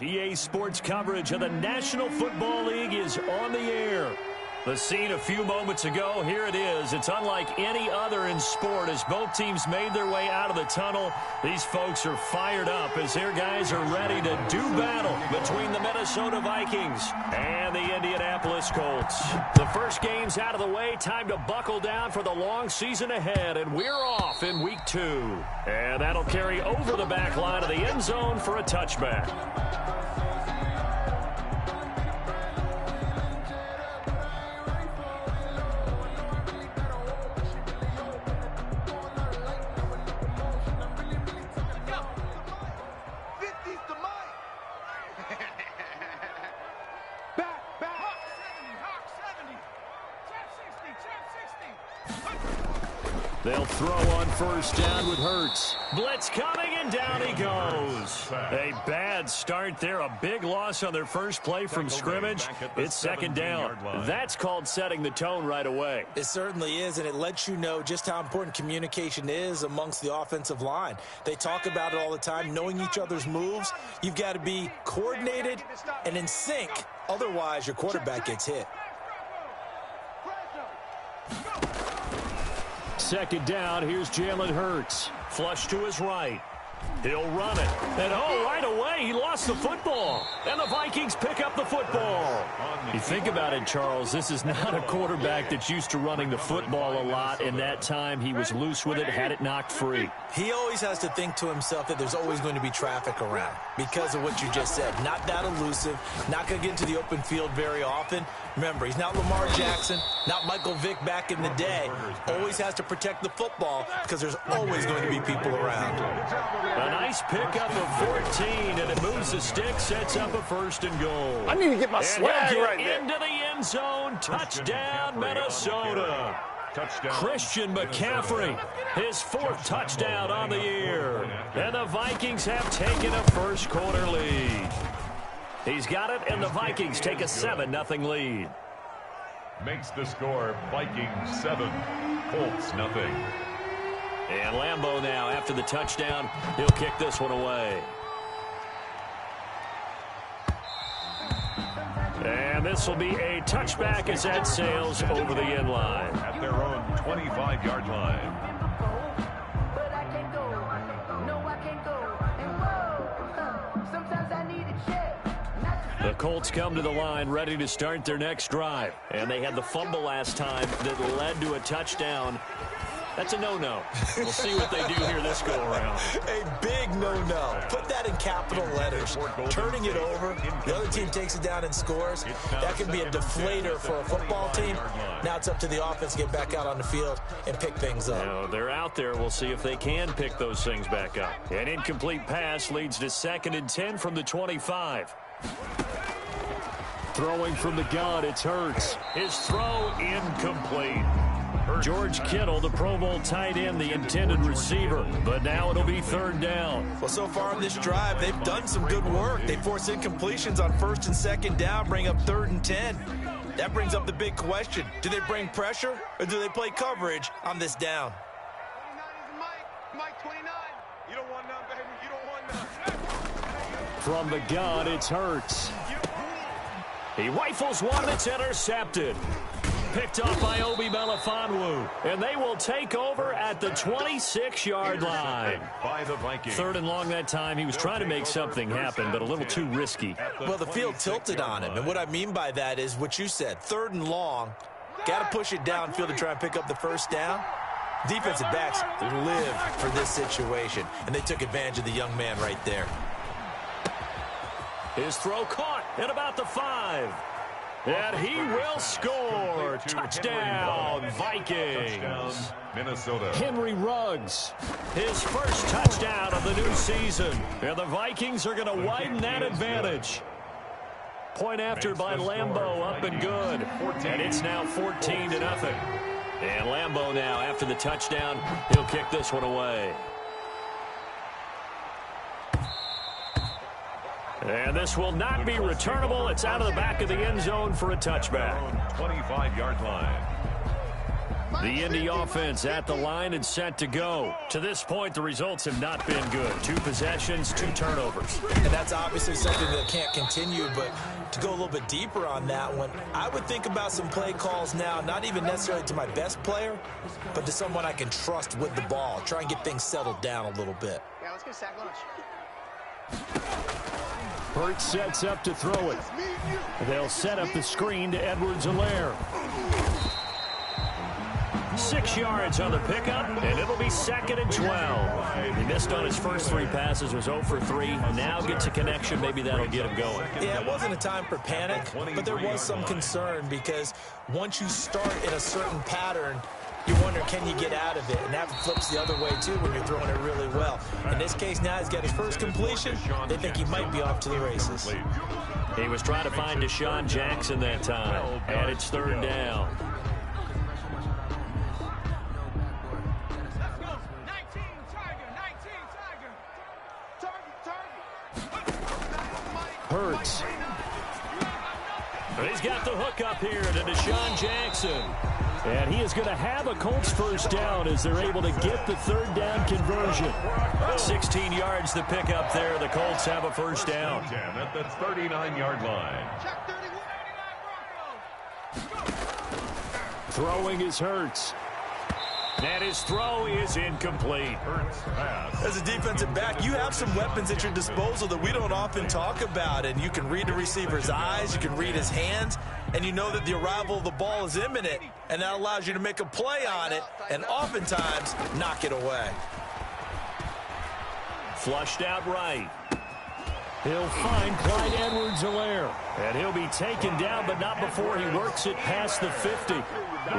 EA Sports coverage of the National Football League is on the air. The scene a few moments ago, here it is. It's unlike any other in sport as both teams made their way out of the tunnel. These folks are fired up as their guys are ready to do battle between the Minnesota Vikings and the Indianapolis Colts. The first game's out of the way. Time to buckle down for the long season ahead, and we're off in week 2. And that'll carry over the back line of the end zone for a touchback. They'll throw on first down with Hurts. Blitz coming, and down he goes. A bad start there. A big loss on their first play from scrimmage. It's second down. That's called setting the tone right away. It certainly is, and it lets you know just how important communication is amongst the offensive line. They talk about it all the time, knowing each other's moves. You've got to be coordinated and in sync. Otherwise, your quarterback gets hit. Second down, here's Jalen Hurts. Flush to his right. He'll run it. And right away, he lost the football. And the Vikings pick up the football. You think about it, Charles, this is not a quarterback that's used to running the football a lot. In that time, he was loose with it, had it knocked free. He always has to think to himself that there's always going to be traffic around because of what you just said. Not that elusive, not going to get into the open field very often. Remember, he's not Lamar Jackson, not Michael Vick back in the day. Always has to protect the football because there's always going to be people around. A nice pickup of 14, and it moves the stick, sets up a first and goal. I need to get my swag right there. Into the end zone, touchdown Minnesota. Christian McCaffrey, his 4th touchdown on the year. And the Vikings have taken a first quarter lead. He's got it, and the Vikings take a 7-0 lead. Makes the score Vikings 7, Colts 0. And Lambeau now, after the touchdown, he'll kick this one away. And this will be a touchback as that sails over the end line. At their own 25-yard line. The Colts come to the line ready to start their next drive. And they had the fumble last time that led to a touchdown. That's a no-no. We'll see what they do here this go-around. A big no-no. Put that in capital letters. Turning it over, the other team takes it down and scores. That can be a deflator for a football team. Now it's up to the offense to get back out on the field and pick things up. Now, they're out there. We'll see if they can pick those things back up. An incomplete pass leads to 2nd and 10 from the 25. Throwing from the gun, it's Hurts. His throw incomplete. George Kittle, the Pro Bowl tight end, the intended receiver. But now it'll be 3rd down. Well, so far on this drive, they've done some good work. They force incompletions on 1st and 2nd down, bring up 3rd and 10. That brings up the big question. Do they bring pressure or do they play coverage on this down? Mike 29. You don't want none, baby. You don't want none. From the gun, it's Hurts. He rifles one that's intercepted. Picked off by Obi Melifonwu. And they will take over at the 26-yard line. By the Vikings. 3rd and long that time. He was trying to make something happen, but a little too risky. Well, the field tilted on him. And what I mean by that is what you said. 3rd and long. Got to push it downfield to try and pick up the first down. Defensive backs live for this situation. And they took advantage of the young man right there. His throw caught at about the 5. And he will score. Touchdown, Vikings. Minnesota. Henry Ruggs, his first touchdown of the new season. And the Vikings are going to widen that advantage. Point after by Lambeau, up and good. And it's now 14-0. And Lambeau now, after the touchdown, he'll kick this one away. And this will not be returnable. It's out of the back of the end zone for a touchback. 25-yard line. The Indy offense at the line and set to go. To this point, the results have not been good. 2 possessions, 2 turnovers. And that's obviously something that can't continue, but to go a little bit deeper on that one, I would think about some play calls now, not even necessarily to my best player, but to someone I can trust with the ball. Try and get things settled down a little bit. Yeah, let's get a sack lunch. Hurts sets up to throw it. They'll set up the screen to Edwards-Helaire. 6 yards on the pickup, and it'll be 2nd and 12. He missed on his first 3 passes, was 0 for 3. Now gets a connection. Maybe that'll get him going. Yeah, it wasn't a time for panic, but there was some concern because once you start in a certain pattern, you wonder, can you get out of it? And that flips the other way, too, when you're throwing it really well. In this case, now he's got his first completion. They think he might be off to the races. He was trying to find Deshaun Jackson that time, and it's 3rd down. Hurts. But he's got the hook up here to Deshaun Jackson. And he is going to have a Colts first down as they're able to get the 3rd down conversion. 16 yards the pick up there. The Colts have a first down. At the 39-yard line. Throwing is Hurts. And his throw is incomplete. As a defensive back, you have some weapons at your disposal that we don't often talk about. And you can read the receiver's eyes, you can read his hands, and you know that the arrival of the ball is imminent. And that allows you to make a play on it and oftentimes knock it away. Flushed out right. He'll find Clyde Edwards-Helaire. And he'll be taken down, but not before he works it past the 50.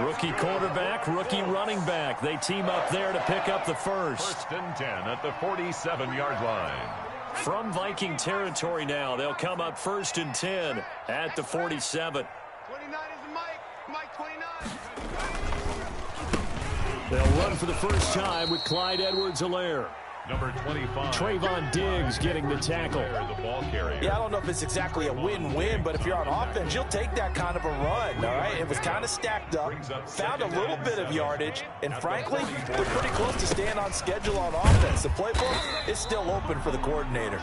Rookie quarterback, rookie running back. They team up there to pick up the first. 1st and 10 at the 47-yard line. From Viking territory now, they'll come up 1st and 10 at the 47. 29 is Mike. Mike 29. They'll run for the first time with Clyde Edwards-Helaire. Number 25. Trayvon Diggs getting the tackle. The ball carrier. Yeah, I don't know if it's exactly a win-win, but if you're on offense, you'll take that kind of a run, all right? It was kind of stacked up, found a little bit of yardage, and frankly, they're pretty close to staying on schedule on offense. The playbook is still open for the coordinator.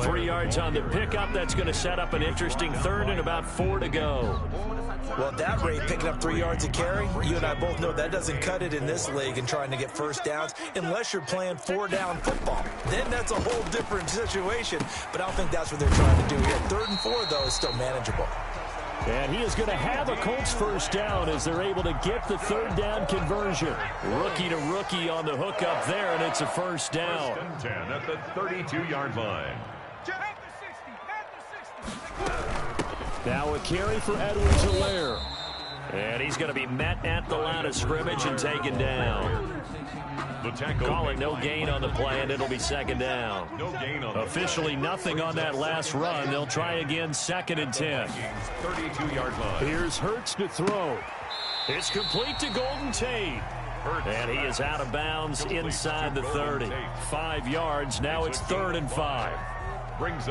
3 yards on the pickup. That's going to set up an interesting 3rd and about 4 to go. Well, at that rate, picking up 3 yards a carry, you and I both know that doesn't cut it in this league and trying to get first downs unless you're playing 4-down football. Then that's a whole different situation, but I don't think that's what they're trying to do here. 3rd and 4, though, is still manageable. And he is going to have a Colts first down as they're able to get the 3rd down conversion. Rookie to rookie on the hook up there, and it's a first down. 1st and 10 at the 32-yard line. Now a carry for Edwards-Helaire. And he's going to be met at the line of scrimmage and taken down. Call it no gain on the play, and it'll be 2nd down. No gain on Officially nothing on that last run. They'll try again 2nd and 10. 32-yard line. Here's Hurts to throw. It's complete to Golden Tate. And he is out of bounds inside the 30. 5 yards. Now it's 3rd and 5.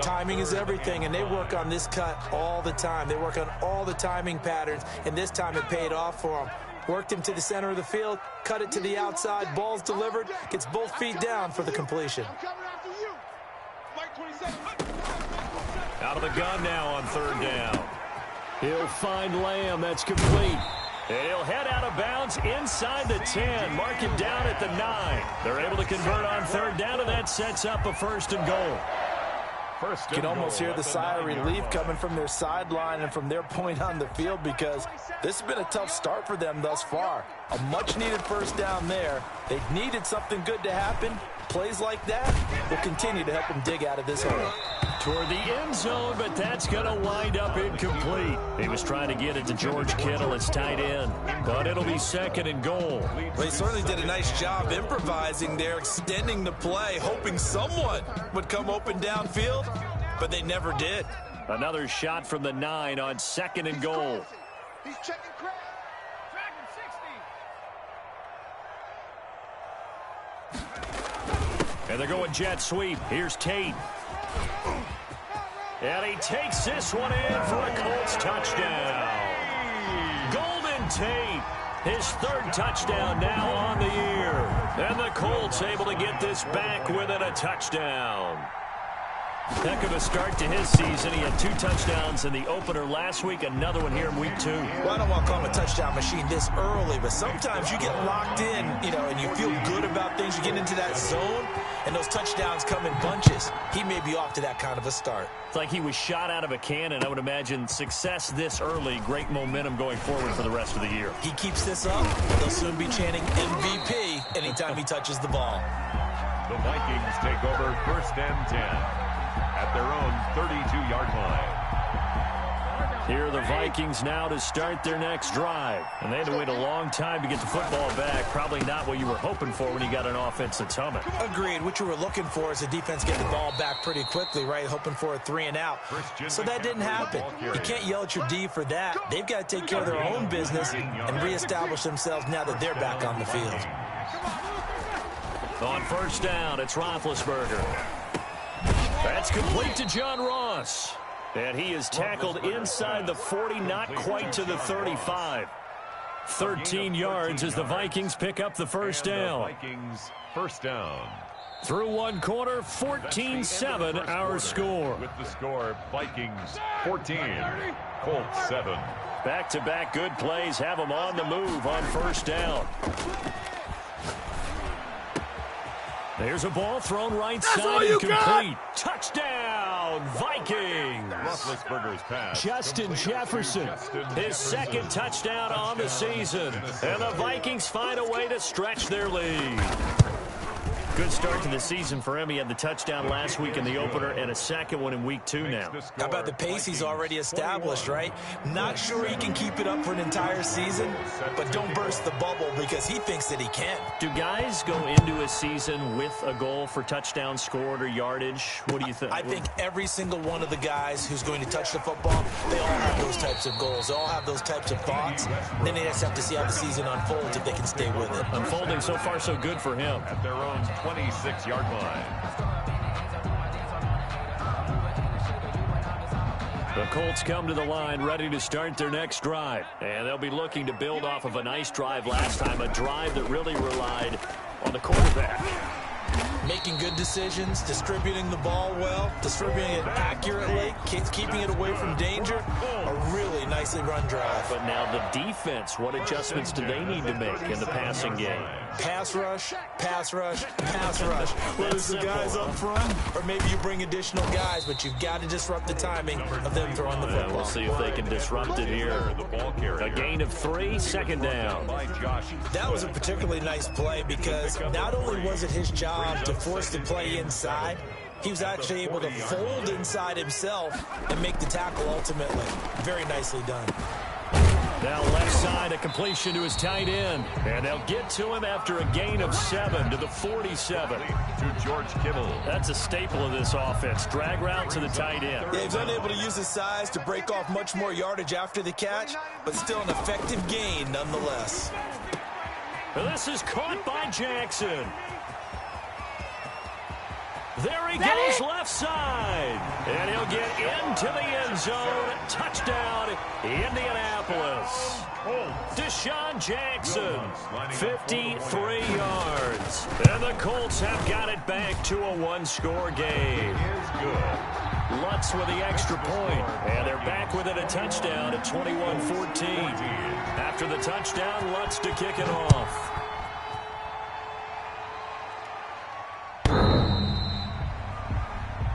Timing is everything, and they work on this cut all the time. They work on all the timing patterns, and this time it paid off for them. Worked him to the center of the field, cut it to the outside, ball's delivered, gets both feet down for the completion. Out of the gun now on 3rd down. He'll find Lamb. That's complete. And he'll head out of bounds inside the 10. Mark him down at the 9. They're able to convert on 3rd down, and that sets up a 1st and goal. You can almost hear the sigh of relief coming from their sideline and from their point on the field because this has been a tough start for them thus far. A much-needed first down there. They needed something good to happen. Plays like that will continue to help them dig out of this hole. Toward the end zone, but that's going to wind up incomplete. He was trying to get it to George Kittle as tight end, but it'll be 2nd and goal. Well, he certainly did a nice job improvising there, extending the play, hoping someone would come open downfield, but they never did. Another shot from the 9 on 2nd and goal. He's checking crowd. And they're going jet sweep. Here's Tate. And he takes this one in for a Colts touchdown. Golden Tate His third touchdown now on the year. And the Colts able to get this back within a touchdown. Heck of a start to his season. He had 2 touchdowns in the opener last week, another one here in week 2. Well, I don't want to call him a touchdown machine this early, but sometimes you get locked in, and you feel good about things. You get into that zone, and those touchdowns come in bunches. He may be off to that kind of a start. It's like he was shot out of a cannon. I would imagine success this early, great momentum going forward for the rest of the year. He keeps this up, they'll soon be chanting MVP anytime he touches the ball. The Vikings take over 1st and 10 at their own 32-yard line. Here are the Vikings now to start their next drive. And they had to wait a long time to get the football back. Probably not what you were hoping for when you got an offense that's humming. Agreed. What you were looking for is the defense getting the ball back pretty quickly, right? Hoping for a 3 and out. So that didn't happen. You can't yell at your D for that. They've got to take care of their own business and reestablish themselves now that they're back on the field. On 1st down, it's Roethlisberger. That's complete to John Ross. And he is tackled inside the 40, not quite to the 35. 13 yards as the Vikings pick up the 1st down. Vikings 1st down. Through one quarter, 14-7 our score. With the score, Vikings 14, Colts 7. Back-to-back good plays have them on the move on 1st down. There's a ball thrown right side and complete. Touchdown, Vikings! Roethlisberger's pass. Justin Jefferson, his 2nd touchdown on the season. And the Vikings find a way to stretch their lead. Good start to the season for him. He had the touchdown last week in the opener and a 2nd one in week 2 now. How about the pace he's already established, right? Not sure he can keep it up for an entire season, but don't burst the bubble because he thinks that he can. Do guys go into a season with a goal for touchdown scored or yardage? What do you think? I think every single one of the guys who's going to touch the football, they all have those types of goals. They all have those types of thoughts. And then they just have to see how the season unfolds if they can stay with it. Unfolding so far so good for him. At their own 26-yard line. The Colts come to the line ready to start their next drive. And they'll be looking to build off of a nice drive last time, a drive that really relied on the quarterback. Making good decisions, distributing the ball well, distributing it accurately, keeping it away from danger. A really nicely run drive. But now the defense, what adjustments do they need to make in the passing game? Pass rush, pass rush, pass rush. Whether it's the guys up front, or maybe you bring additional guys, but you've got to disrupt the timing of them throwing the football. We'll see if they can disrupt it here. A gain of 3, 2nd down. That was a particularly nice play because not only was it his job to force the play inside, he was actually able to fold inside himself and make the tackle ultimately. Very nicely done. Now left side, a completion to his tight end. And they'll get to him after a gain of 7 to the 47. To George Kittle. That's a staple of this offense. Drag route to the tight end. Yeah, he's unable to use his size to break off much more yardage after the catch, but still an effective gain nonetheless. This is caught by Jackson. There he goes left side. And he'll get into the end zone. Touchdown, Indianapolis. Deshaun Jackson, 53 yards. And the Colts have got it back to a 1-score game. Lutz with the extra point. And they're back within a touchdown at 21-14. After the touchdown, Lutz to kick it off.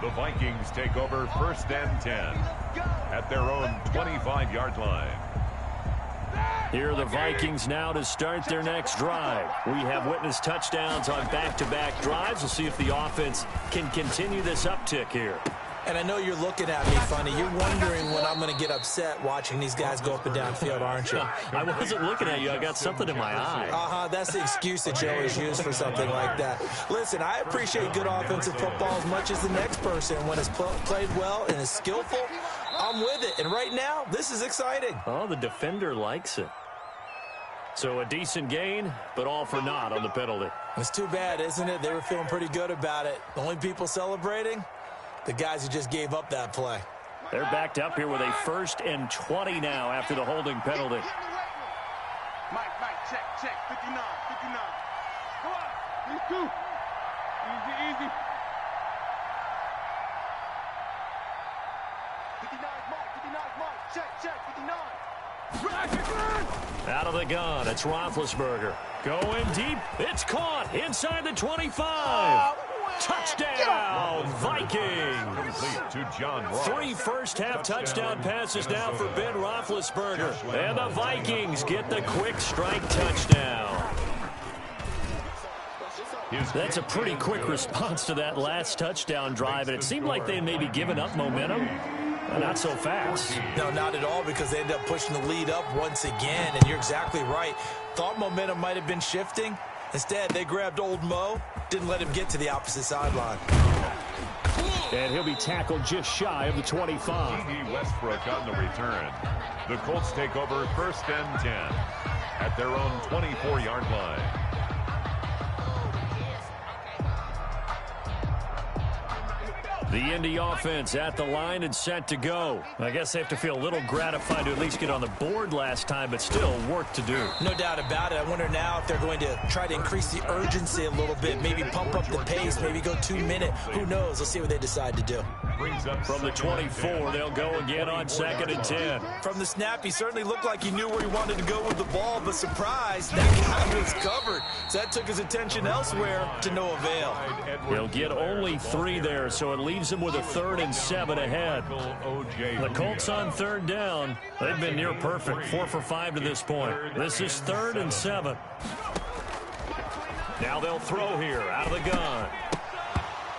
The Vikings take over 1st and 10 at their own 25-yard line. Here are the Vikings now to start their next drive. We have witnessed touchdowns on back-to-back drives. We'll see if the offense can continue this uptick here. And I know you're looking at me funny. You're wondering when I'm going to get upset watching these guys go up and down field, aren't you? I wasn't looking at you. I got something in my eye. That's the excuse that you always use for something like that. Listen, I appreciate good offensive football as much as the next person. When it's played well and is skillful, I'm with it. And right now, this is exciting. Oh, the defender likes it. So a decent gain, but all for naught on the penalty. It's too bad, isn't it? They were feeling pretty good about it. The only people celebrating? The guys who just gave up that play. They're backed up here with a 1st and 20 now after the holding penalty. Mike. check. 59. Come on. These two. Easy. 59's mark. Check. 59. Out of the gun, it's Roethlisberger. Going deep. It's caught inside the 25. Touchdown, Vikings. Complete to John Ross. 3 first-half touchdown passes now for Ben Roethlisberger. And the Vikings get the quick strike touchdown. That's a pretty quick response to that last touchdown drive, and it seemed like they may be giving up momentum. Not so fast. No, not at all, because they ended up pushing the lead up once again, and you're exactly right. Thought momentum might have been shifting. Instead, they grabbed old Mo, didn't let him get to the opposite sideline. And he'll be tackled just shy of the 25. D.D. Westbrook on the return. The Colts take over 1st and 10 at their own 24-yard line. The Indy offense at the line and set to go. I guess they have to feel a little gratified to at least get on the board last time, but still work to do. No doubt about it. I wonder now if they're going to try to increase the urgency a little bit, maybe pump up the pace, maybe go 2-minute. Who knows? Let's see what they decide to do. From the 24, they'll go again on 2nd and 10. From the snap, he certainly looked like he knew where he wanted to go with the ball, but surprise, that guy was covered. So that took his attention elsewhere to no avail. He'll get only 3 there, so it leaves him with a 3rd and 7 ahead. The Colts on 3rd down. They've been near perfect, 4 for 5 to this point. This is 3rd and 7. Now they'll throw here out of the gun.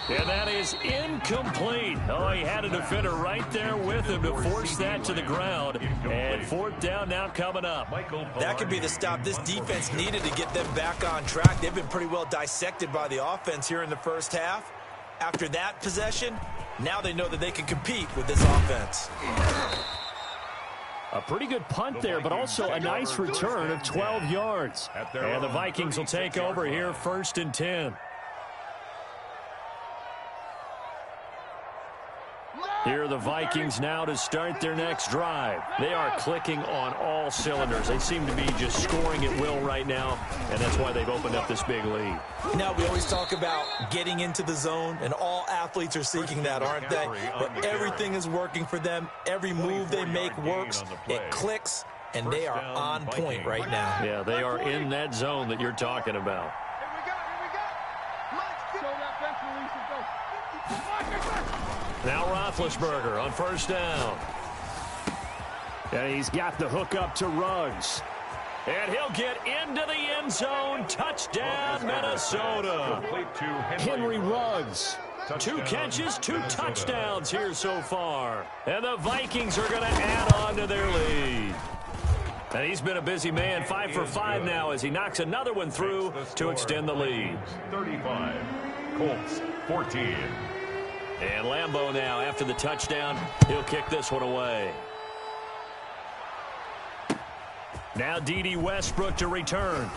And that is incomplete. Oh, he had a defender right there with him to force that to the ground. And 4th down now coming up. That could be the stop this defense needed to get them back on track. They've been pretty well dissected by the offense here in the first half. After that possession, now they know that they can compete with this offense. A pretty good punt there, but also a nice return of 12 yards. And the Vikings will take over here 1st and 10. Here are the Vikings now to start their next drive. They are clicking on all cylinders. They seem to be just scoring at will right now, and that's why they've opened up this big lead. Now, we always talk about getting into the zone, and all athletes are seeking that, aren't they? But everything is working for them. Every move they make works. It clicks, and they are on point right now. Yeah, they are in that zone that you're talking about. Now Roethlisberger on 1st down. And he's got the hook up to Ruggs. And he'll get into the end zone. Touchdown, Minnesota. Henry Ruggs. 2 catches, 2 touchdowns here so far. And the Vikings are going to add on to their lead. And he's been a busy man, 5 for 5 now as he knocks another one through to extend the lead. 35, Colts 14. And Lambeau now, after the touchdown, he'll kick this one away. Now D.D. Westbrook to return.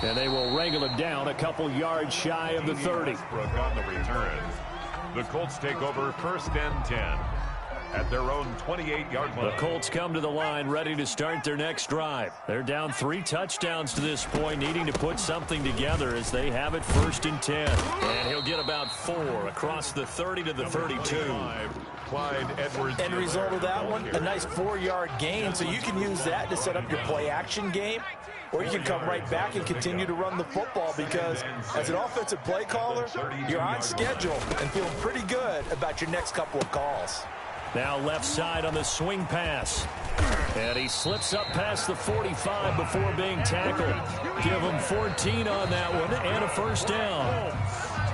And they will wrangle him down a couple yards shy of the 30. Westbrook on the return. The Colts take over 1st and 10 at their own 28-yard line. The Colts come to the line ready to start their next drive. They're down 3 touchdowns to this point, needing to put something together as they have it 1st and 10. And he'll get about 4 across the 30 to the 32. Clyde Edwards. End result of that one, a nice 4-yard gain, so you can use that to set up your play-action game, or you can come right back and continue to run the football because as an offensive play caller, you're on schedule and feeling pretty good about your next couple of calls. Now left side on the swing pass. And he slips up past the 45 before being tackled. Give him 14 on that one and a 1st down.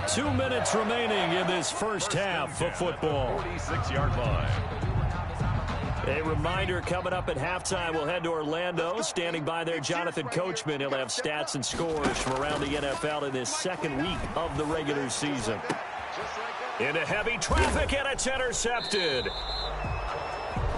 2 minutes remaining in this first half of football. 46-yard line. A reminder coming up at halftime, we'll head to Orlando. Standing by there, Jonathan Coachman. He'll have stats and scores from around the NFL in this 2nd week of the regular season. Into heavy traffic, and it's intercepted.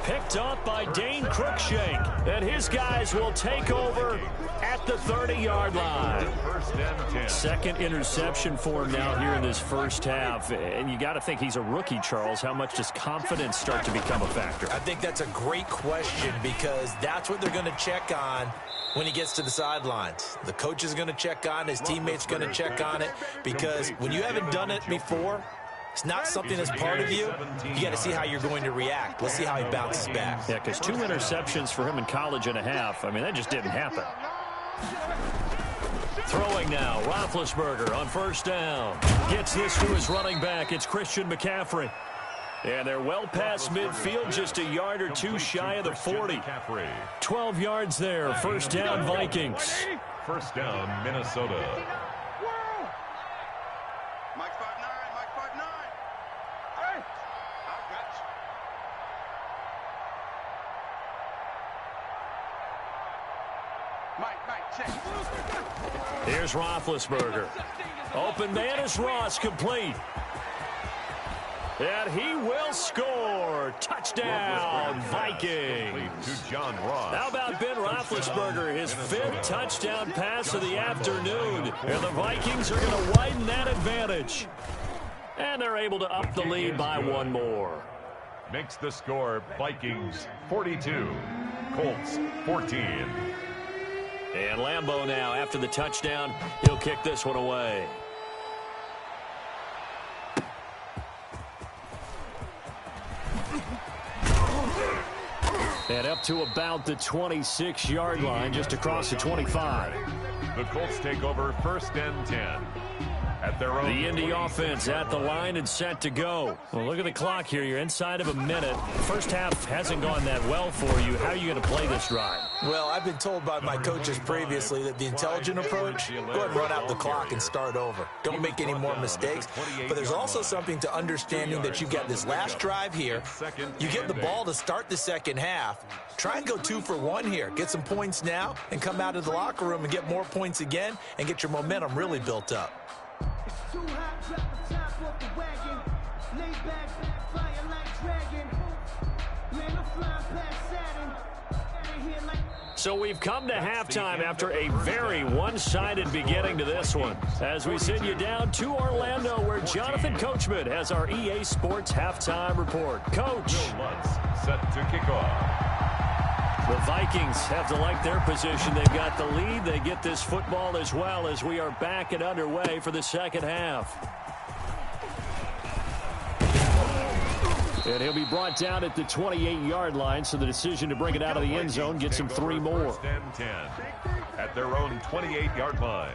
picked off by Dane Cruikshank. And his guys will take over at the 30-yard line. First and 10. Second interception for him now here in this first half. And you got to think he's a rookie, Charles. How much does confidence start to become a factor? I think that's a great question because that's what they're going to check on when he gets to the sidelines. The coach is going to check on, his teammates going to check on it, because when you haven't done it before, it's not something that's part of you. You got to see how you're going to react. Let's see how he bounces back. Yeah, because 2 interceptions for him in college and a half. I mean, that just didn't happen. Throwing now, Roethlisberger on first down. Gets this to his running back. It's Christian McCaffrey. And they're well past midfield, just a yard or two shy of the 40. 12 yards there, first down Vikings. First down Minnesota. Mike 5'9", Mike 5'9". Hey, I got you. Mike, check. Here's Roethlisberger. Open man is Ross, complete. And he will score. Touchdown, Vikings. To John Ross. How about Ben Roethlisberger, his 5th touchdown pass of the afternoon. And the Vikings are going to widen that advantage. And they're able to up the lead by 1 more. Makes the score Vikings 42, Colts 14. And Lambeau now, after the touchdown, he'll kick this one away. And up to about the 26-yard line, just across the 25. The Colts take over first and 10. At their own. The Indy offense at the line and set to go. Well, look at the clock here. You're inside of a minute. First half hasn't gone that well for you. How are you going to play this drive? Well, I've been told by my coaches previously that the intelligent approach, go ahead and run out the clock and start over. Don't make any more mistakes. But there's also something to understanding that you've got this last drive here. You get the ball to start the second half. Try and go 2 for 1 here. Get some points now and come out of the locker room and get more points again and get your momentum really built up. Too hot, drop the top off the wagon. Lay back, fire like dragon. Man, I'm flying past Saturn. Outta here like... So we've come to halftime after a very one-sided beginning to this one. As we send you down to Orlando, where Jonathan Coachman has our EA Sports halftime report. Coach. Set to kick off. The Vikings have to like their position. They've got the lead. They get this football as well as we are back and underway for the second half. And he'll be brought down at the 28-yard line, so the decision to bring it out of the end zone gets him 3 more. First and 10 at their own 28-yard line.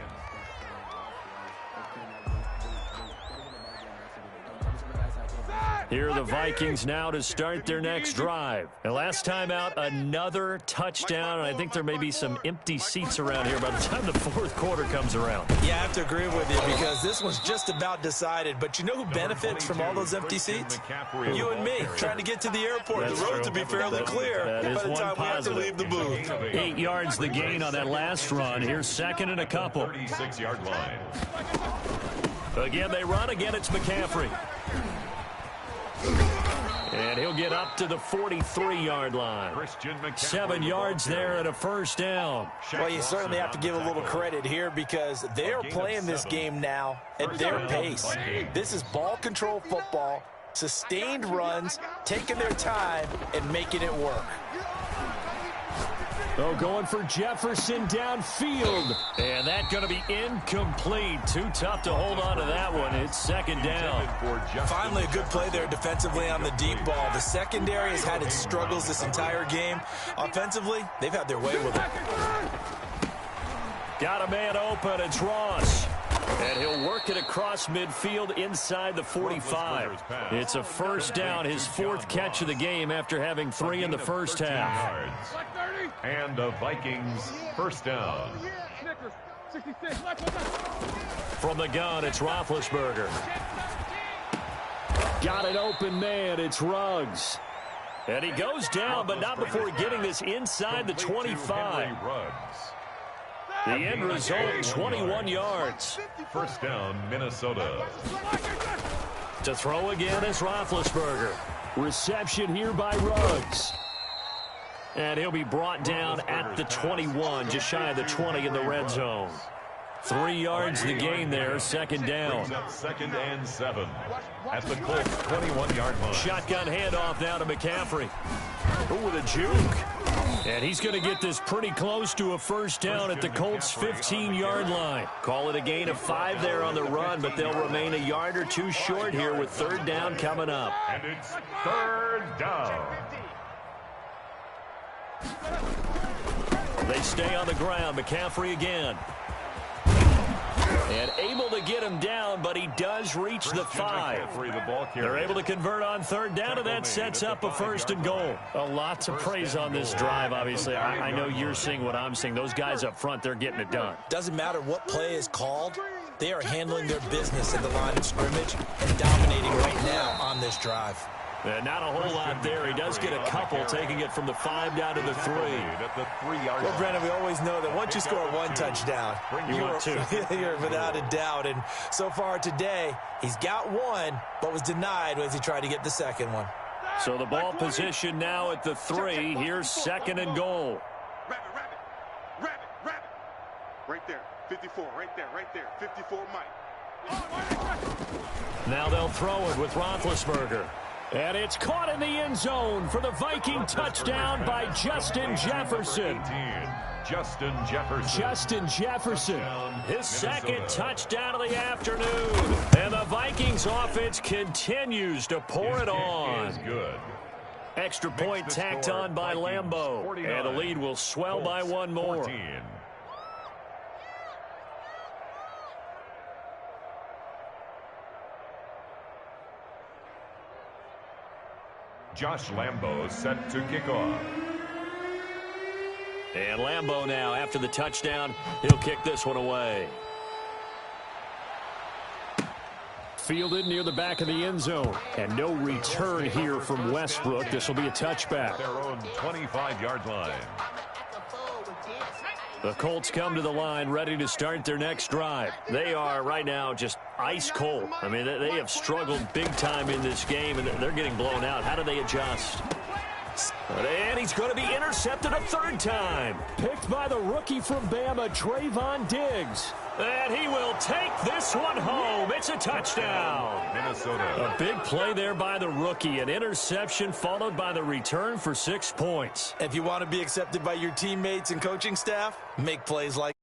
Here are the Vikings now to start their next drive. And last time out, another touchdown. And I think there may be some empty seats around here by the time the 4th quarter comes around. Yeah, I have to agree with you because this one's just about decided. But you know who benefits from all those empty seats? You and me, trying to get to the airport. That's the road true. to be fairly clear that is by the one time we have to positive. leave the booth. 8 yards the gain on that last run. Here's second and a couple. 36-yard line. Again, they run. Again, it's McCaffrey. And he'll get up to the 43-yard line. 7 yards there and a first down. Well, you certainly have to give a little credit here because they're playing this game now at their pace. This is ball control football, sustained runs, taking their time, and making it work. Oh, going for Jefferson downfield. And that's going to be incomplete. Too tough to hold on to that one. It's second down. Finally, a good play there defensively on the deep ball. The secondary has had its struggles this entire game. Offensively, they've had their way with it. Got a man open. It's Ross. And he'll work it across midfield inside the 45. It's a first down, his 4th catch of the game after having 3 in the first half. And the Vikings first down. From the gun, it's Roethlisberger. Got an open man. It's Ruggs. And he goes down, but not before getting this inside the 25. The end result, 21 yards. First down, Minnesota. To throw again is Roethlisberger. Reception here by Ruggs. And he'll be brought down at the 21, just shy of the 20 in the red zone. 3 yards the gain there, second down. Second and 7 at the Colts 21-yard line. Shotgun handoff now to McCaffrey. Ooh, with a juke. And he's going to get this pretty close to a first down at the Colts 15-yard line. Call it a gain of 5 there on the run, but they'll remain a yard or two short here with third down coming up. And it's third down. They stay on the ground. McCaffrey again. And able to get him down, but he does reach the 5. They're able to convert on third down, and that sets up a first and goal. A lot to praise on this drive, obviously. I know you're seeing what I'm seeing. Those guys up front, they're getting it done. Doesn't matter what play is called. They are handling their business at the line of scrimmage and dominating right now on this drive. Not a whole lot there. He does get a couple, taking it from the 5 down to the 3. Well, Brandon, we always know that once you score one touchdown, you're without a doubt. And so far today, he's got one, but was denied as he tried to get the second one. So the ball position now at the 3. Here's second and goal. Rabbit. Right there, 54, right there, 54, Mike. Now they'll throw it with Roethlisberger. And it's caught in the end zone for the Viking touchdown by Justin Jefferson. Justin Jefferson, his second touchdown of the afternoon. And the Vikings offense continues to pour it on. Extra point tacked on by Lambeau. And the lead will swell by one more. Josh Lambeau set to kick off. And Lambeau now, after the touchdown, he'll kick this one away. Fielded near the back of the end zone. And no return here from Westbrook. This will be a touchback. Their own 25-yard line. The Colts come to the line ready to start their next drive. They are right now just ice cold. I mean, they have struggled big time in this game, and they're getting blown out. How do they adjust? And he's going to be intercepted a third time. Picked by the rookie from Bama, Trayvon Diggs. And he will take this one home. It's a touchdown. Minnesota. A big play there by the rookie. An interception followed by the return for 6 points. If you want to be accepted by your teammates and coaching staff, make plays like